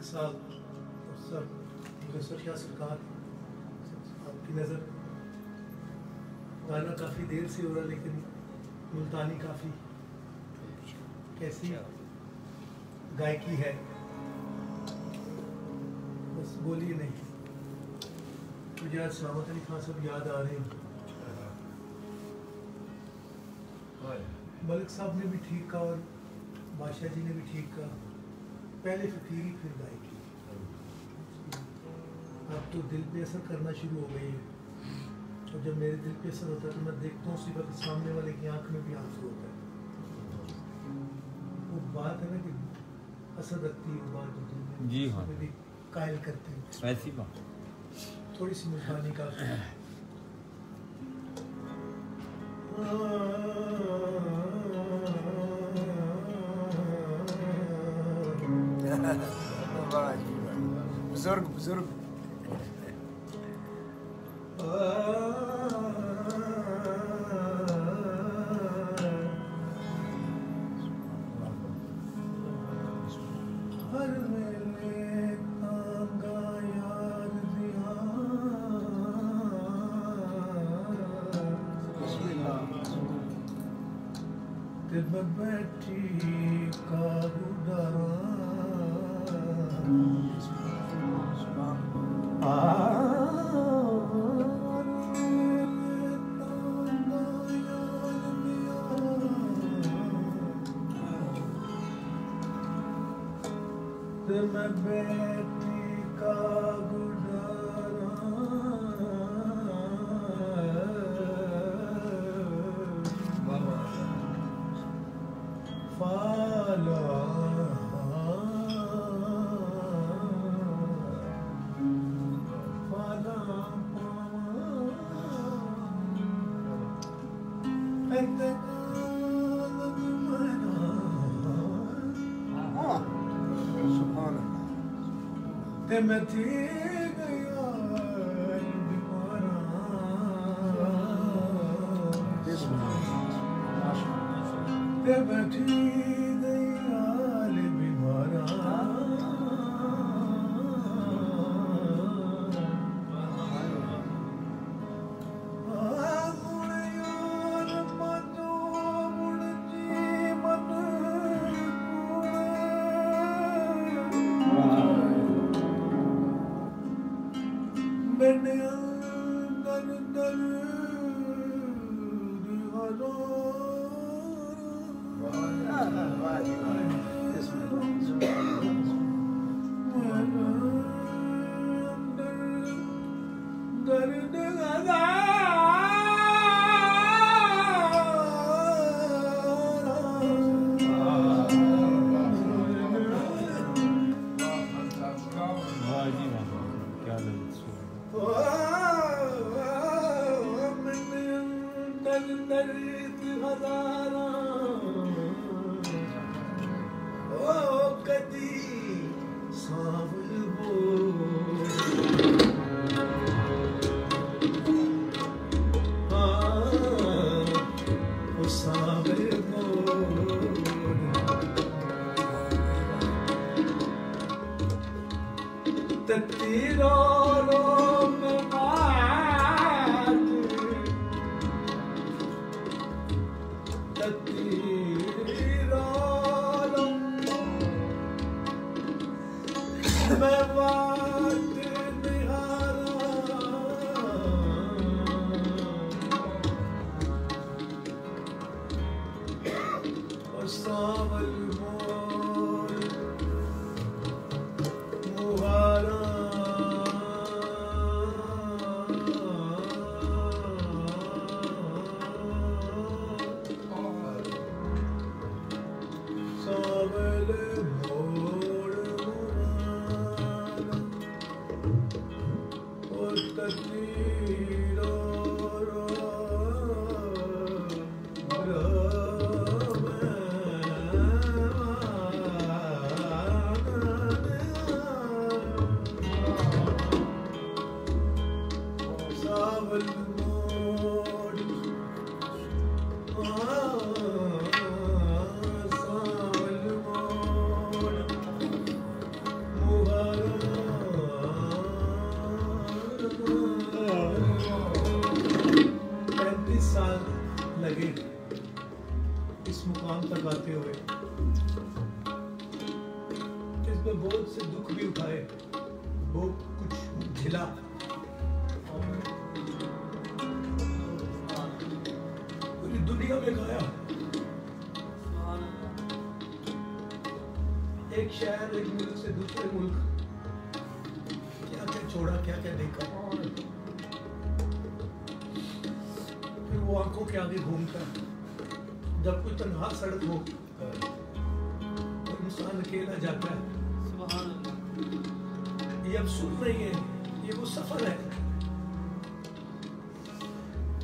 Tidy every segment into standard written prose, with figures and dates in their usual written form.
साहब और sir professor Shah सरकार, आपकी नज़र गाना काफ़ी देर से हो रहा, लेकिन मुल्तानी काफ़ी कैसी गायकी है, बस बोलिए नहीं। मुझे आज सलामत अली खान साहब याद आ रहे हैं। मलिक साहब ने भी ठीक कहा और बादशाह जी ने भी ठीक कहा, पहले फकीरी फिर गायकी। अब तो दिल पे असर करना शुरू हो गई है, और जब मेरे दिल पे असर होता है तो मैं देखता हूँ उसी वक्त सामने वाले की आंख में भी आंसू होता है। वो बात है ना कि असर रखती है, वो बात होती है जी हाँ, भी कायल करते हैं ऐसी बात। थोड़ी सी मुस्कानी का बुजुर्ग बुजुर्ग बैठी का मैं बेटी का गुजारा फाला फाला ते मैं थी गया ते मैं थी गया बीमारा मैंने अंदर दर्द होते हुए इसमें बहुत से दुख भी उठाए, बहुत कुछ झेला, पूरी दुनिया में गाया। एक शहर, एक मुल्क से दूसरे मुल्क, क्या क्या छोड़ा, क्या क्या देखा। फिर वो आंखों के आगे घूमता, जब कोई तन्हा सड़क हो तो इंसान अकेला जाता है। ये अब सुन रही है, ये वो सफर है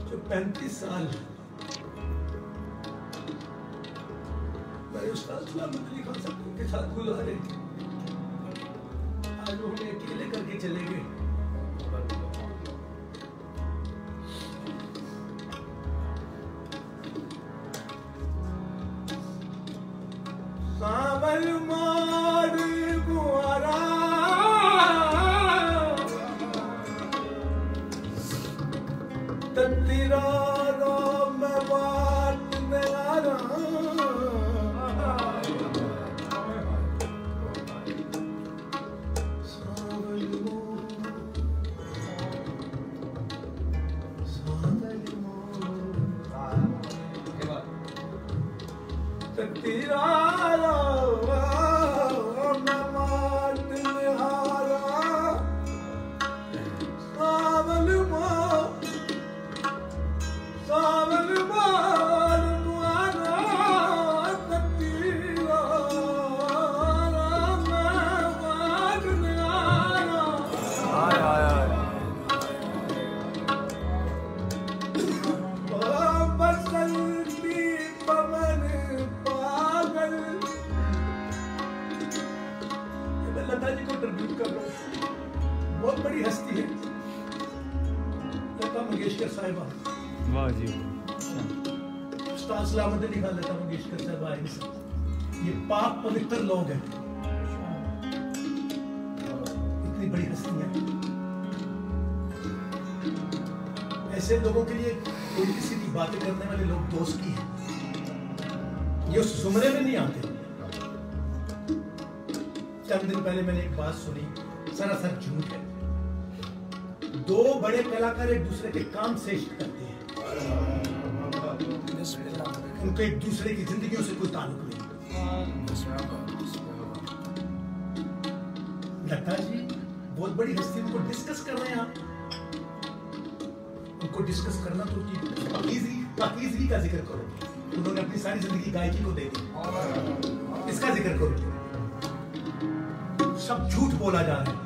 जो 35 साल उस्ताद सलामत अली खान साहब के साथ गुजारे। आज वो हमें अकेले करके चले गए। सावल मार गुआरा तेरा राम बात मेरा बहुत बड़ी हस्ती है लता मंगेशकर साहिबा। वाह जी। उस्ताद सलामत अली खान लता मंगेशकर साहिबा, ये पाक पवित्र लोग हैं, इतनी बड़ी हस्ती है। ऐसे लोगों के लिए उल्टी सीधी बातें करने वाले लोग दोस्त की है, ये उस जुमरे में नहीं आते। चंद दिन पहले मैंने एक बात सुनी, सरासर झूठ है। दो बड़े कलाकार एक दूसरे के काम श्रेष्ठ करते हैं, उनको एक दूसरे की जिंदगियों से कोई ताल्लुक नहीं। लता जी बहुत बड़ी हस्ती, उनको डिस्कस कर रहे हैं आप। उनको डिस्कस करना तो पाकीज़गी का जिक्र करो। उन्होंने अपनी सारी जिंदगी गायकी को दे दी, इसका जिक्र करो। सब झूठ बोला जा रहा है।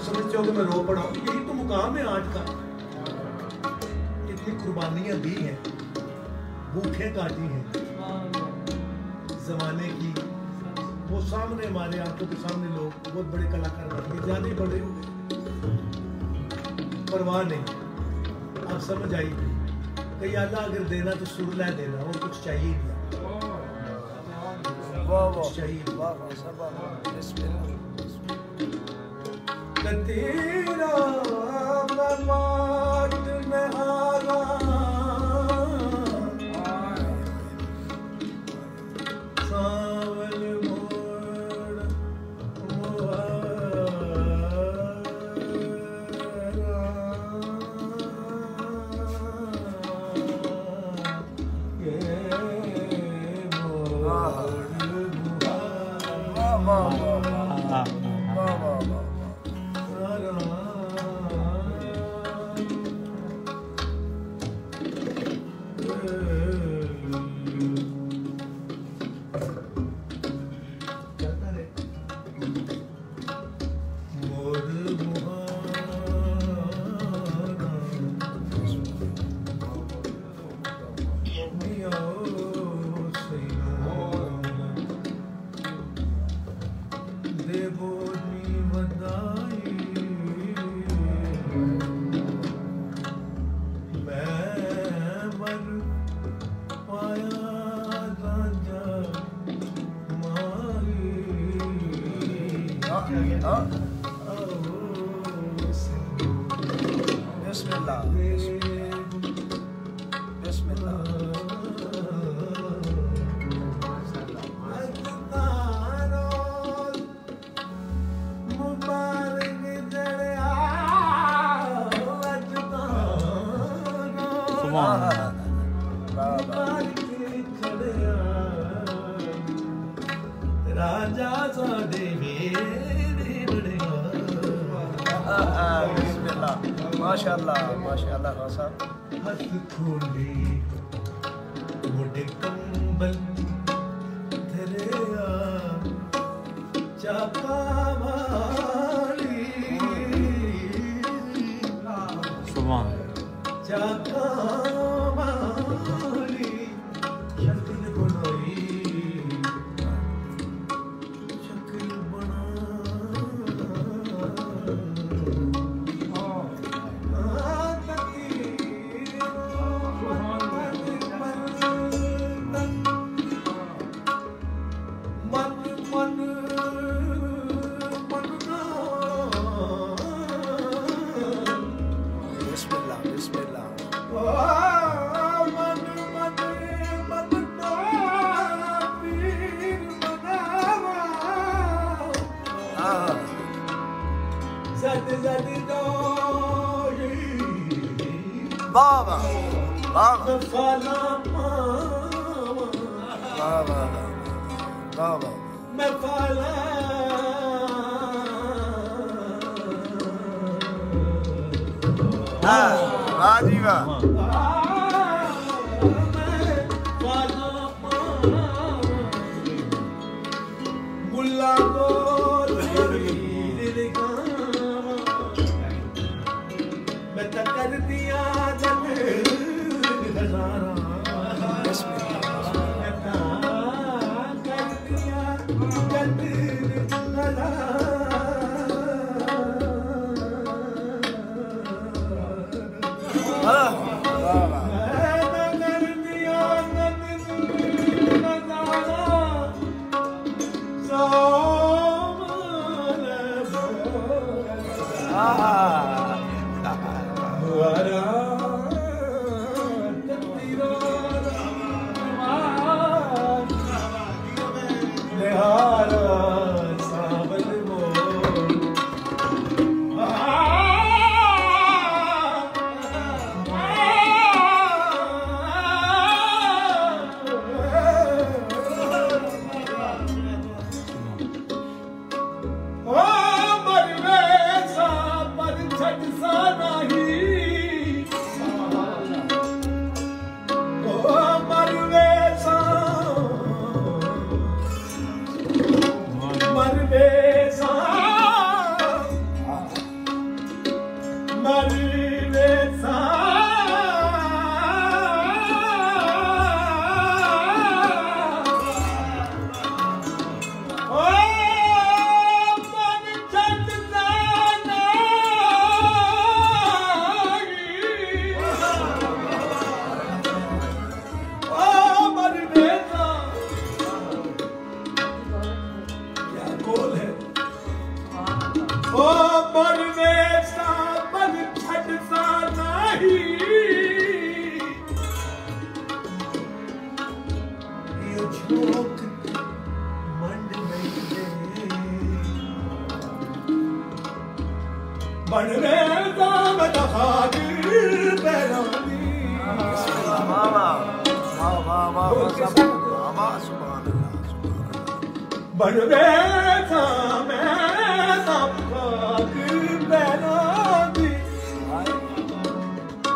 समझते हो कि मैं रो पड़ा हूं, यही तो मुकाम है आज का। इतनी कुर्बानियां दी हैं, भूखें काटी हैं जमाने की, वो सामने हमारे आंखों के सामने लोग बहुत बड़े कलाकार बन गए, ज्यादा ही बड़े हो गए, परवाह नहीं। अब समझ आई कि अल्लाह अगर देना तो सुरला देना, और कुछ चाहिए नहीं, कुछ चाहिए तेरा ममात में हारा सावल मोर बिस्मिल्लाह बिस्मिल्लाह। राजा साडे मेरे बड़ेगा। बिस्मिल्लाह माशाअल्लाह माशाअल्लाह खासा। हथ खोले मोटे कंबल धरिया चाका वाली चाका वाली शक्ल बनाई शक्ल बना बाबा बाबा बाबा बाबा मैं फाला वाह जी वाह। मुल्ला को मैं कर दिया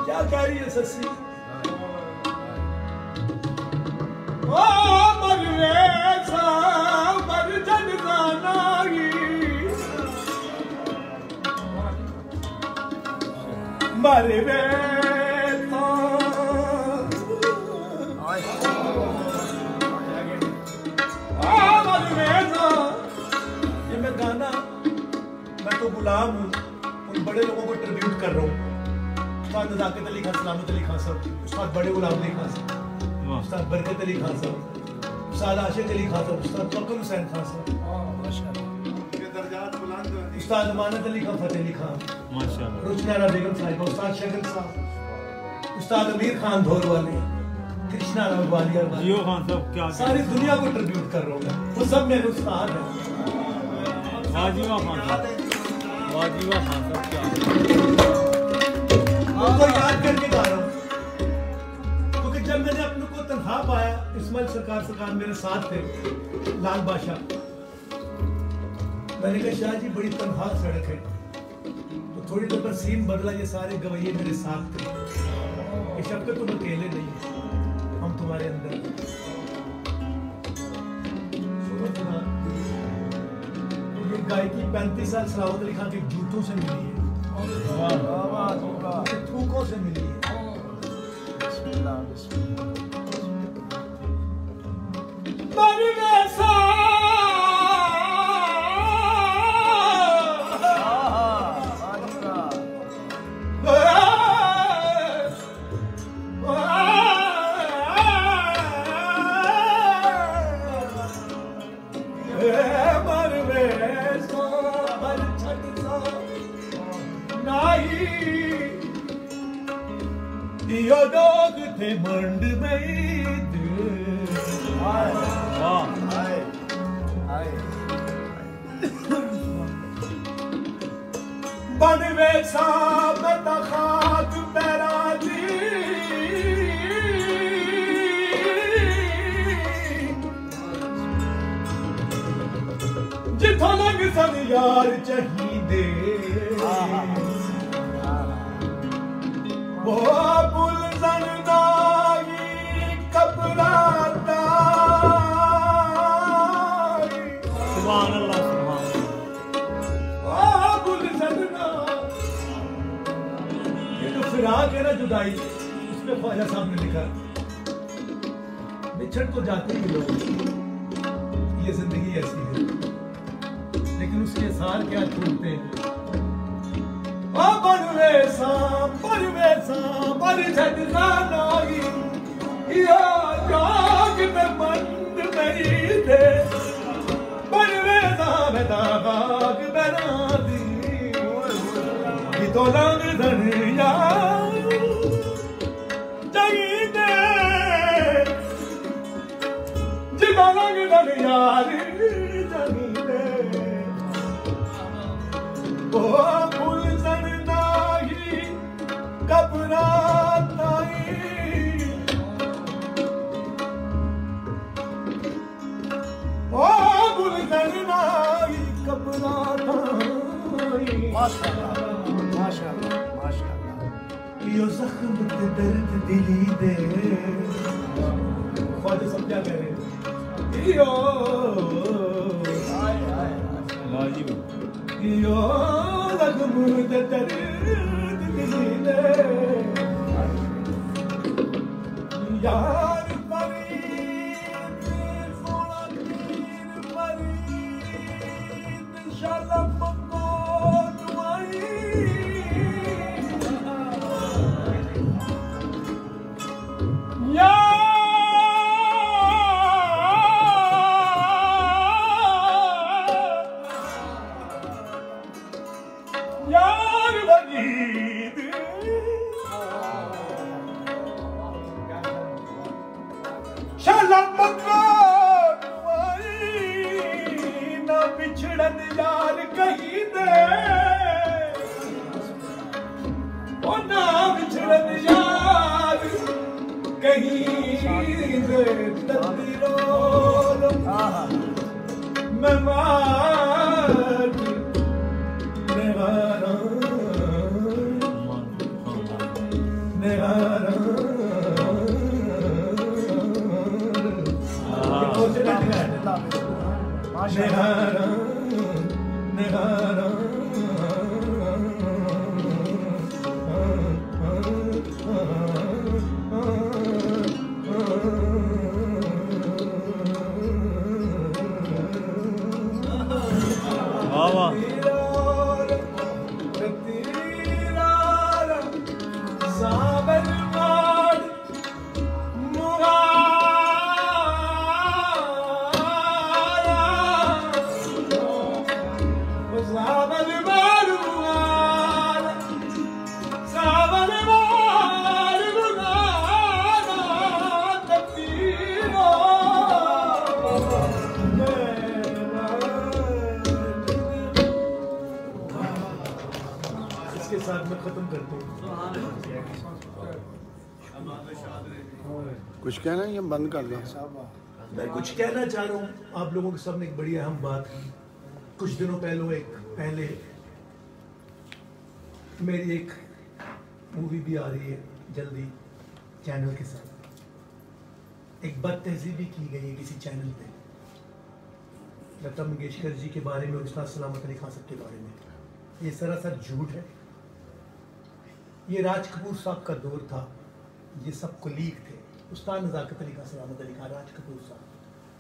क्या कह रही है ससी? मर ये मैं गाना, मैं तो गुलाम हूँ, उन बड़े लोगों को ट्रिब्यूट कर रहा हूँ। उस्ताद नज़ाकत अली खान, सलामत अली खान साहब, उस्ताद बड़े गुलाम अली खान साहब, उस्ताद बरकत अली खान साहब, उस्ताद आशिक अली खान साहब, उस्ताद फखर हुसैन खान साहब, उस्ताद अमानत अली खान फतेह अली खान माशाल्लाह, रुचनारा बेगम साहिबा, उस्ताद शगन साहब, उस्ताद अमीर खान धोर वाले, कृष्णा राव वालिया, जियो खान साहब, क्या सारी दुनिया को ट्रिब्यूट कर रहा हूँ मैं, वो सब मेरे उस्ताद हैं। वाजीवा खान साहब, वाजीवा खान साहब, क्या उनको याद करके गा रहा हूँ, क्योंकि जब मैंने अपने को तनख्वा पाया, इस्माइल सरकार मेरे साथ थे, लाल बादशाह, मैंने कहा शाह जी बड़ी तनख्वा सड़क है, तो थोड़ी देर पर सीन बदला, ये सारे गवैये मेरे साथ थे, ये शब्द तुम अकेले नहीं, हम तुम्हारे अंदर। तो ये गायकी 35 साल सलावत अली खान के जूतों से मिली है, थूकों से मिली है। यो डोग थे मंड में बनवे साहब खाक पैरा दी जिथों लग सन यार चाहिए वो बुल जरदाई कबराताई, सुभान अल्लाह, सुभान अल्लाह, वो बुल जरदा, ये जो फिराक है ना जुदाई, उसमें ख्वाजा साहब ने लिखा, बिछड़ तो जाते ही लोग, ये जिंदगी ऐसी है, लेकिन उसके सार क्या छूटते हैं। बनवे सा बन छटना नाई, या जाग में मंद नहीं थे, बनवे सा में दाग बना दी, तो लंग धनिया चाहिए, जिदा लंग धनिया चाहिए, ओ फूल कबराताई, ओ बुलगनाई कबराताई, माशाअल्लाह, माशाअल्लाह, माशाअल्लाह, यो जख्म ते दर्द दिली दे, ख्वाजा सब क्या कह रहे हैं, यो यो जख्म ते दर्द यार फरीद सोना पीर फरीद शलम को दुआई, यार फरीद शलम को दुआई, ना बिछड़न यार कहीं दे, ओ ना बिछड़न यार कहीं दे, तकदीरों मैं मार नेवारा नेवारा नेहारा नेहारा इसके साथ मैं खत्म करता हूँ। कुछ कहना है या बंद कर दो? मैं कुछ कहना चाह रहा हूँ आप लोगों के सामने। एक बड़ी अहम बात, कुछ दिनों पहले मेरी एक मूवी भी आ रही है जल्दी चैनल के साथ। एक बदतहजीबी की गई है किसी चैनल पे लता मंगेशकर जी के बारे में और उस्ताद सलामत अली खान साहब के बारे में। ये सरासर झूठ है। ये राज कपूर साहब का दौर था, ये सब कुलीग थे। उस्ताद नज़ाकत अली खान, सलामत अली खान, राज कपूर साहब,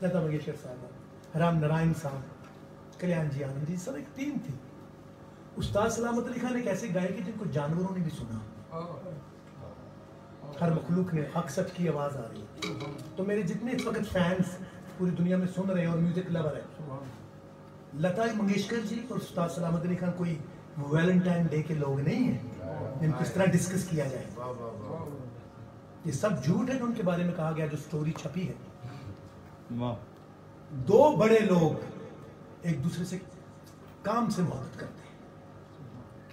लता मंगेशकर साहब, राम नारायण साहब, कल्याण जी आनंद जी, सब एक टीम थी। उस्ताद सलामत अली खान एक ऐसे गायक है जिनको जानवरों ने भी सुना, हर मखलूक ने हक सच की आवाज़ आ रही है। तो मेरे जितने इस वक्त फैंस पूरी दुनिया में सुन रहे हैं और म्यूजिक लवर है, लता मंगेशकर जी और उस्ताद सलामत अली खान कोई वैलेंटाइन डे के लोग नहीं हैं जिनको इस तरह डिस्कस किया जाए। ये सब झूठ है उनके बारे में कहा गया, जो स्टोरी छपी है। दो बड़े लोग एक दूसरे से काम से मोहब्बत करते हैं।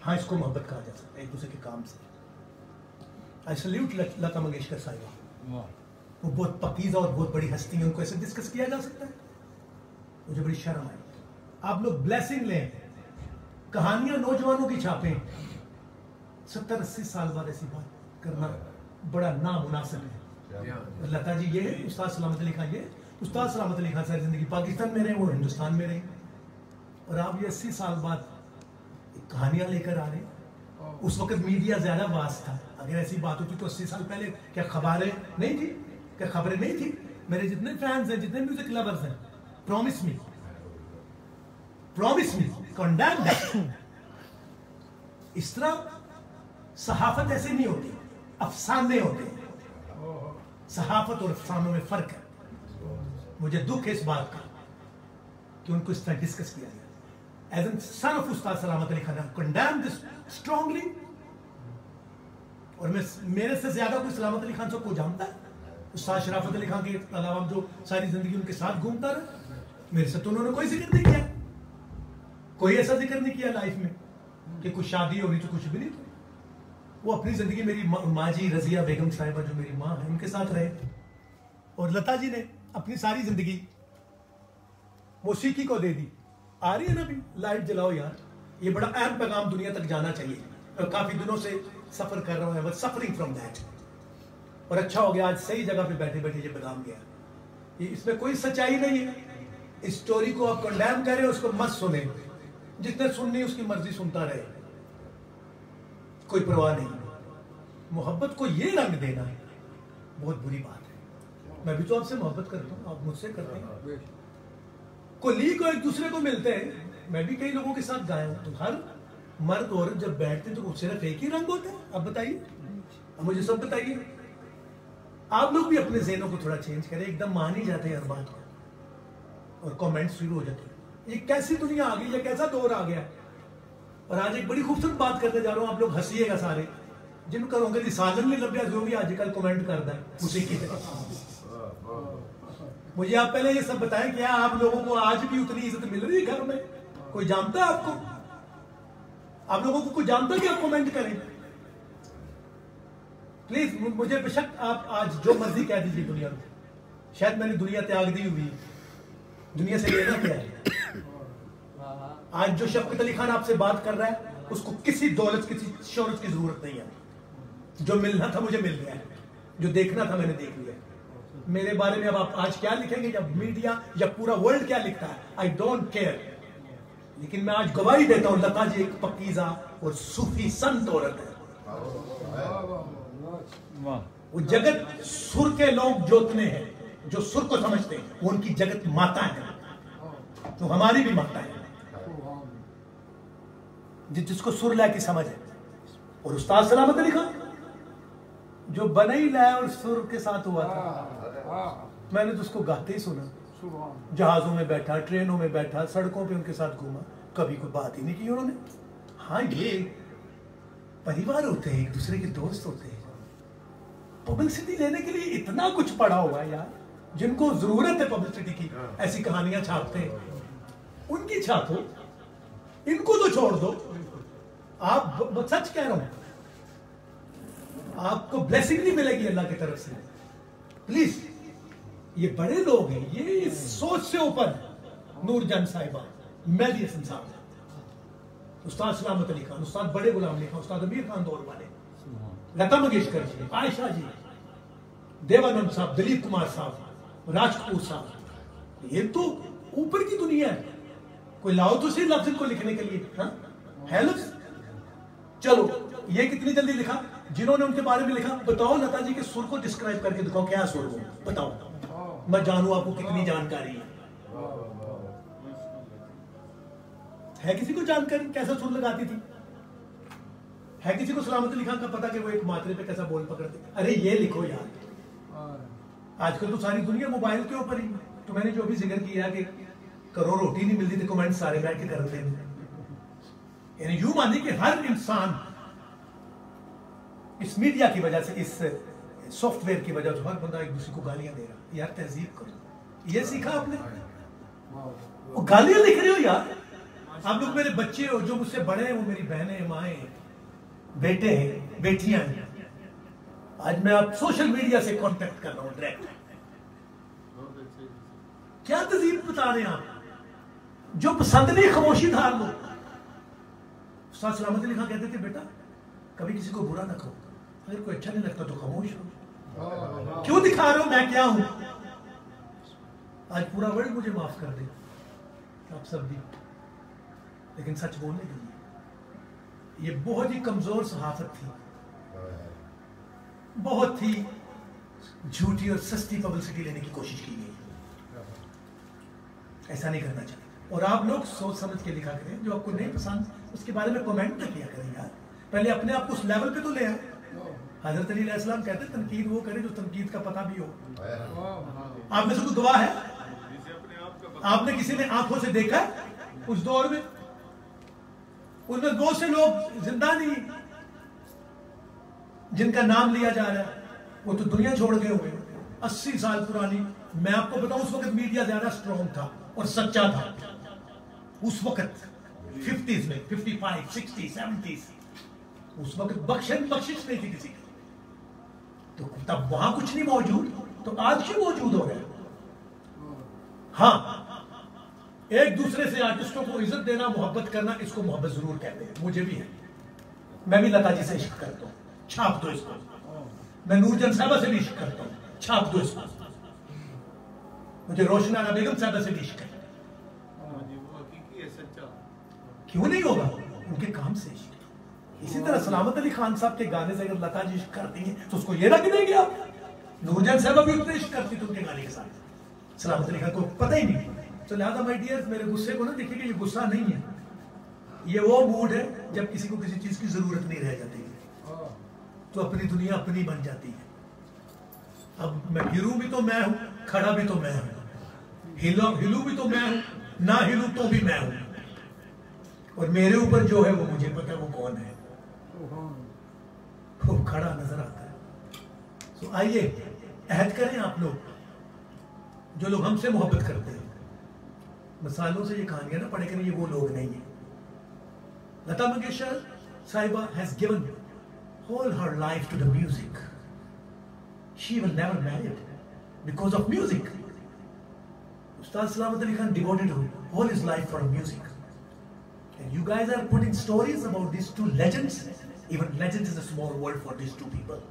हाँ, इसको मोहब्बत कहा जा सकता है, एक दूसरे के काम से। आई सल्यूट लता मंगेशकर साहिबा, वो बहुत पकीज़ा और बहुत बड़ी हस्ती है, उनको ऐसे डिस्कस किया जा सकता है। मुझे बड़ी शर्म आई। आप लोग ब्लेसिंग लें, कहानियां नौजवानों की छापें। 70-80 साल बाद ऐसी बात करना बड़ा नामुनासिब है। लता जी ये है, उस्ताद सलामत अली खान ये। उस्ताद सलामत अली खान सारी जिंदगी पाकिस्तान में रहे, वो हिंदुस्तान में रहे, और आप ये 80 साल बाद कहानियां लेकर आ रहे हैं। उस वक्त मीडिया ज्यादा वास्ट था। अगर ऐसी बात होती तो 80 साल पहले क्या खबरें नहीं थी? क्या खबरें नहीं थी? मेरे जितने फैंस हैं, जितने म्यूजिक लवर्स हैं, प्रॉमिस मी, कंडेम दैट। इस तरह सहाफत ऐसे नहीं होती, अफसाने होते हैं। सहाफत और अफसानों में फर्क है। मुझे दुख है इस बात का कि उनको इस तरह डिस्कस किया गया। As a son of उस्ताद सलामत Ali Khan, condemn this strongly। और मेरे से ज्यादा कोई सलामत अली खान साहब को जानता है? उस्ताद शराफत अली खान के अलावा जो सारी जिंदगी उनके साथ घूमता रहा, मेरे से तो उन्होंने कोई जिक्र नहीं किया। कोई ऐसा जिक्र नहीं किया लाइफ में कि कुछ शादी हो रही तो कुछ भी नहीं। वो अपनी जिंदगी मेरी माँ जी रजिया बेगम साहिबा जो मेरी माँ है उनके साथ रहे, और लता जी ने अपनी सारी जिंदगी मौसीकी को दे दी। आ रही है ना भी, लाइट जलाओ यार। ये बड़ा अहम पैगाम दुनिया तक जाना चाहिए। और काफी दिनों से सफर कर रहा हूँ, सफरिंग फ्रॉम दैट। और अच्छा हो गया आज सही जगह पे बैठे बैठे ये पैगाम गया। ये इसमें कोई सच्चाई नहीं है। इस स्टोरी को आप कंडेम करें, उसको मत सुने। जितने सुननी उसकी मर्जी सुनता रहे, कोई परवाह नहीं। मोहब्बत को ये रंग देना बहुत बुरी बात है। मैं भी तो आपसे मोहब्बत करता हूँ, आप मुझसे करते हैं। कोलीग को एक दूसरे को मिलते हैं। मैं भी कई लोगों के साथ गाया हूं। तो हर मर्द औरत जब बैठते हैं तो सिर्फ एक ही रंग होता है? अब बताइए, अब मुझे सब बताइए। आप लोग भी अपने ज़हनों को थोड़ा चेंज करें। एकदम मान ही जाते हैं हर बात को और कमेंट शुरू हो जाते हैं। ये कैसी दुनिया आ गई, ये कैसा दौर आ गया। और आज एक बड़ी खूबसूरत बात करने जा रहा हूं, आप लोग हंसीएगा सारे। जिन करोगे कि साधन नहीं लभ्या जो भी आजकल कमेंट करता है उसी की तरह। मुझे आप पहले ये सब बताएं, क्या आप लोगों को आज भी उतनी इज्जत मिल रही है घर में? कोई जानता है आपको? आप लोगों को कोई जानता है कि आप कमेंट करें? प्लीज मुझे बेशक आप आज जो मर्जी कह दीजिए दुनिया में। शायद मैंने दुनिया त्याग दी हुई, दुनिया से लेना क्या है? आज जो शफकत अली खान आपसे बात कर रहा है उसको किसी दौलत किसी शोहरत की जरूरत नहीं है। जो मिलना था मुझे मिल गया है, जो देखना था मैंने देख लिया। मेरे बारे में अब आप आज क्या लिखेंगे या मीडिया या पूरा वर्ल्ड क्या लिखता है, आई डोंट केयर। लेकिन मैं आज गवाही देता हूं, लता जी एक पकीज़ा और सूफी संत औरत है। वो जगत सुर के लोग जोतने हैं, जो सुर को समझते हैं, वो उनकी जगत माता है, तो हमारी भी माता है जिसको सुर ला की समझ है। और उस्ताद सलामत अली खान जो बना ही लाया और सुर के साथ हुआ था, मैंने तो उसको गाते ही सुना। जहाजों में बैठा, ट्रेनों में बैठा, सड़कों पे उनके साथ घूमा, कभी कोई बात ही नहीं की उन्होंने। हाँ, ये परिवार होते हैं, एक दूसरे के दोस्त होते हैं। पब्लिसिटी लेने के लिए इतना कुछ पड़ा हुआ है यार। जिनको जरूरत है पब्लिसिटी की, ऐसी कहानियां छापते हैं, उनकी छापो, इनको तो छोड़ दो। आप सच कह रहा हूं, आपको ब्लेसिंग नहीं मिलेगी अल्लाह की तरफ से। प्लीज, ये बड़े लोग हैं, ये इस सोच से ऊपर, नूरजहान साहिबा, मेहदी हसन साहब, उस्ताद सलामत अली खान, उस्ताद बड़े गुलाम अली खान, उस्ताद अमीर खान दौर वाले, लता मंगेशकर जी, आयशा जी, देवानंद साहब, दिलीप कुमार साहब, राज कपूर साहब, ये तो ऊपर की दुनिया है। कोई लाओ तो सही लफ्ज को लिखने के लिए, हाँ है लफ्ज। चलो, ये कितनी जल्दी लिखा जिन्होंने उनके बारे में लिखा। बताओ लता जी के सुर को डिस्क्राइब करके दिखाओ, क्या सुर हो, बताओ, मैं जानू आपको कितनी जानकारी है किसी को जानकारी कैसा सुर लगाती थी? है किसी को सलामत अली खान का पता कि वो एक मात्रे पे कैसा बोल पकड़ते? अरे ये लिखो यार, आजकल तो सारी दुनिया मोबाइल के ऊपर ही। तो मैंने जो भी जिक्र किया कि करो रोटी नहीं मिलती थी, कमेंट सारे बैठ के करते हैं। यानी यूं मानिए कि हर इंसान इस मीडिया की वजह से, इस सॉफ्टवेयर की वजह से हर बंदा एक दूसरे को गालियां दे रहा। यार तहजीब करो, ये सीखा आपने? वो गालियां लिख रहे हो यार। आप लोग मेरे बच्चे हो, जो मुझसे बड़े हैं वो मेरी बहनें, माएं, बेटे हैं, बेटियां हैं। आज मैं आप सोशल मीडिया से कांटेक्ट कर रहा हूं डायरेक्ट। क्या तहजीब बता रहे हैं आप? जो पसंद नहीं खामोशी धार लो। उस्ताद सलामत अली खान कहते थे, बेटा कभी किसी को बुरा ना कहो, अगर कोई अच्छा नहीं लगता तो खामोश हो। क्यों दिखा रहे हो मैं क्या हूं? आज पूरा वर्ल्ड मुझे माफ कर दे, आप सब भी, लेकिन सच बोलने के लिए ये बहुत ही कमजोर सहाफत थी, बहुत ही झूठी और सस्ती पब्लिसिटी लेने की कोशिश की गई। ऐसा नहीं करना चाहिए। और आप लोग सोच समझ के लिखा करें, जो आपको नहीं पसंद उसके बारे में कमेंट ना किया करें यार। पहले अपने आप को उस लेवल पे तो ले आए। हजरत अली अलैहिस्सलाम कहते तनकीद वो करे जो तनकीद का पता भी हो। आप में से कोई गवाह है? आपने किसी ने आंखों से देखा उस दौर में? उनमें बहुत से लोग जिंदा नहीं जिनका नाम लिया जा रहा है, वो तो दुनिया छोड़ गए हुए। 80 साल पुरानी, मैं आपको बताऊं उस वक्त मीडिया ज्यादा स्ट्रॉन्ग था और सच्चा था। उस वक्त 50s में, 55, 60, 70s, उस वक्त बख्शिश नहीं थी किसी की। तो तब वहां कुछ नहीं मौजूद, तो आज क्यों मौजूद हो रहा है? हाँ, एक दूसरे से आर्टिस्टों को इज्जत देना, मोहब्बत करना, इसको मोहब्बत जरूर कहते हैं। मुझे भी है, मैं भी लता जी से इश्क करता हूँ, छाप दो इसको। मैं नूरजहान साहिबा से भी इश्क करता हूँ, छाप दो इसको। मुझे रोशना बेगम साहिबा से भी इश्क है। क्यों नहीं होगा? उनके काम से इश्क। इसी तरह सलामत अली खान साहब के गाने से अगर लता जी इश्क करती हैं तो उसको ये रख देंगे आप। नूरजहान साहिबा भी उतने इश्क करती थी उनके गाने के साथ, सलामत अली खान को पता ही नहीं। तो लिहाजा माय डियर, मेरे गुस्से को ना देखिए कि ये गुस्सा नहीं है, ये वो मूड है जब किसी को किसी चीज की जरूरत नहीं रह जाती है, तो अपनी दुनिया अपनी बन जाती है। अब मैं गिरूं भी तो मैं हूं, खड़ा भी तो मैं हूं, हिलू भी तो मैं हूं, ना हिलू तो भी मैं हूं, और मेरे ऊपर जो है वो मुझे पता है वो कौन है, वो खड़ा नजर आता है। तो आइए अहद करें आप लोग, जो लोग हमसे मोहब्बत करते हैं, मिसालों से ये कहानियां ना पढ़े करें, ये वो लोग नहीं है। लता मंगेशकर साहिबा has given all her life to the music. She will never married because of music. Ustad Salamat Ali Khan devoted all his life for music. And you guys are putting stories about these two legends. Even legends is a small word for these two people.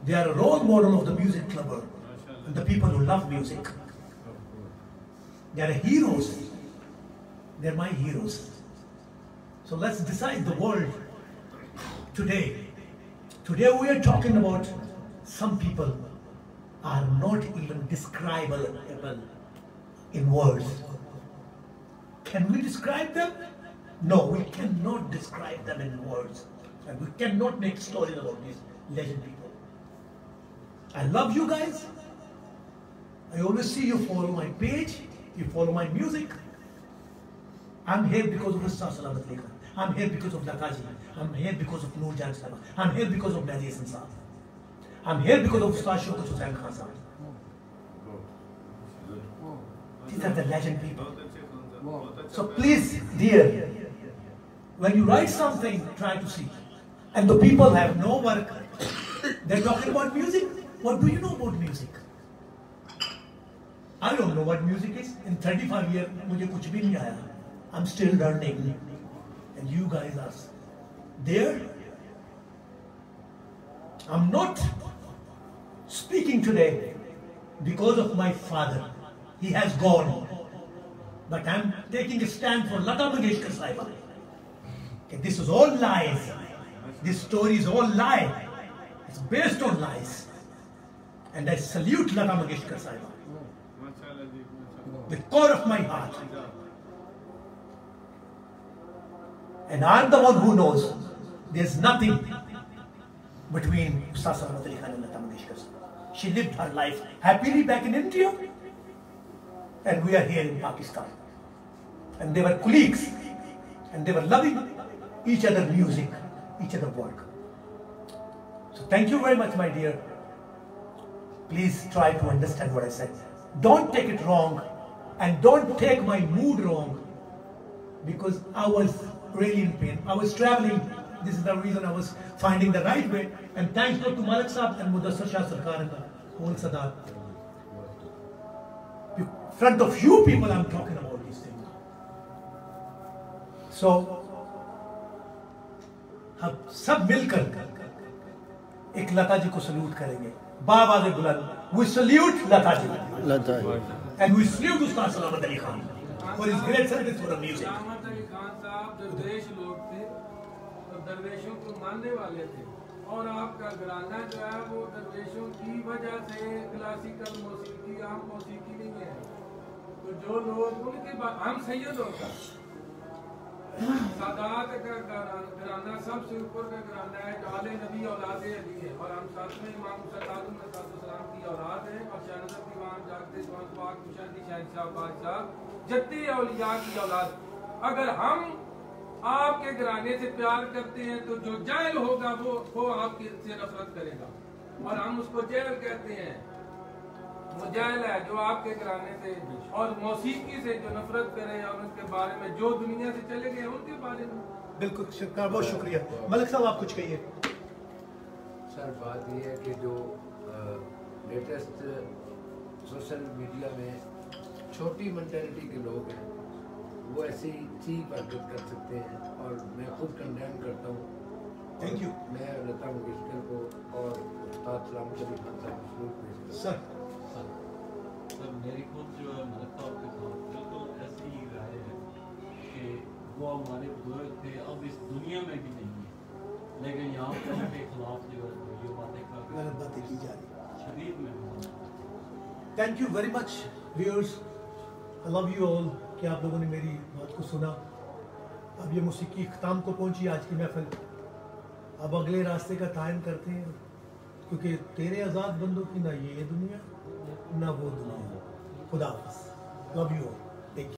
They are a role model of the music lover and the people who love music. They are heroes. They are my heroes. So let's decide the world today. Today we are talking about some people are not even describable in words. Can we describe them? No, we cannot describe them in words. And we cannot make stories about these legend people. I love you guys. I always see you follow my page, you follow my music. I'm here because of Ustad Salamat Ali Khan. I'm here because of Lataji. I'm here because of Nurjahn Sahiba. I'm here because of Mehdi Hasan Saab. I'm here because of Ustad Shaukat Hussain Khan Saab. These are the legend people. So please, dear, when you write something, try to see. And the people have no work. They're talking about music. What do you know about music? I don't know what music is. In 35 years, मुझे कुछ भी नहीं आया. I'm still learning. And you guys are there. I'm not speaking today because of my father. He has gone. But I'm taking a stand for Lata Mangeshkar Sahiba. Okay, this is all lies. This story is all lie. It's based on lies. And I salute Lata Mangeshkar Sahiba. The core of my heart. And I'm the one who knows there's nothing between Ustaz Salamat Ali Khan and Lata Mangeshkar. She lived her life happily back in India, and we are here in Pakistan. And they were colleagues, and they were loving each other's music, each other's work. So thank you very much, my dear. Please try to understand what I said. Don't take it wrong, and don't take my mood wrong, because I was really in pain. I was traveling. This is the reason I was finding the right way. And thanks to Malik Saab and Mudassir Shah Sarkar and the whole Sadat. In front of you people I'm talking about these things. So, हम सब मिलकर एक लता जी को salute करेंगे. बाबा दे बुलंद. We salute Lata ji. Lata. And we salute Ustaz Salamat Ali Khan for his great service for the music. salamat ali khan साहब दरवेश लोग थे, तो दरवेशों को मानने वाले थे, और आपका घराना जो है वो दरवेशों की वजह से क्लासिकल मौसीकी, आम मौसीकी नहीं है. तो जो लोग उनके हम सैयदों का सादात का घराना सबसे ऊपर का घराना है, जो आले नबी औलाद अली है, और हम साथ में इमाम सलाम की औलाद है, और शहनज़ दीवान जागते जवान पाक मुशर्रफ शहंशाह बादशाह जद्दी औलिया की औलाद. अगर हम आपके घराने से प्यार करते हैं तो जो जाहिल होगा वो आपके से नफरत करेगा, और हम उसको जहल कहते हैं. वो जाहिल है जो आपके घराने से और मौसीकी से जो नफरत करे, और उनके बारे में जो दुनिया से चले गए उनके बारे में. बिल्कुल शुक्रिया, बहुत शुक्रिया. मलिक साहब आप कुछ कहिए. सर बात ये है कि जो लेटेस्ट सोशल मीडिया में छोटी मेंटेलिटी के लोग हैं वो ऐसी चीप हरकत कर सकते हैं, और मैं खुद कंडेम करता हूँ. Thank you. मैं लता मंगेशकर को और उस्ताद सलामत अली खान साहब को सलूट पेश करता हूं. सर सर मेरी खुद जो है मलिक साहब के साथ बिल्कुल ऐसी ही राय है कि वो हमारे बुजुर्ग थे, अब इस दुनिया में भी नहीं है, लेकिन यहाँ पर उनके खिलाफ जो है ये बातें गलत बातें की जा रही. शरीर में. Thank you very much viewers. I love you all कि आप लोगों ने मेरी बात को सुना. अब ये मौसीकी ख़त्म को पहुंची आज की महफिल. अब अगले रास्ते का तायन करते हैं, क्योंकि तेरे आज़ाद बंदों की ना ये दुनिया ना वो दुनिया. खुदा हाफ़िज़. Love you all.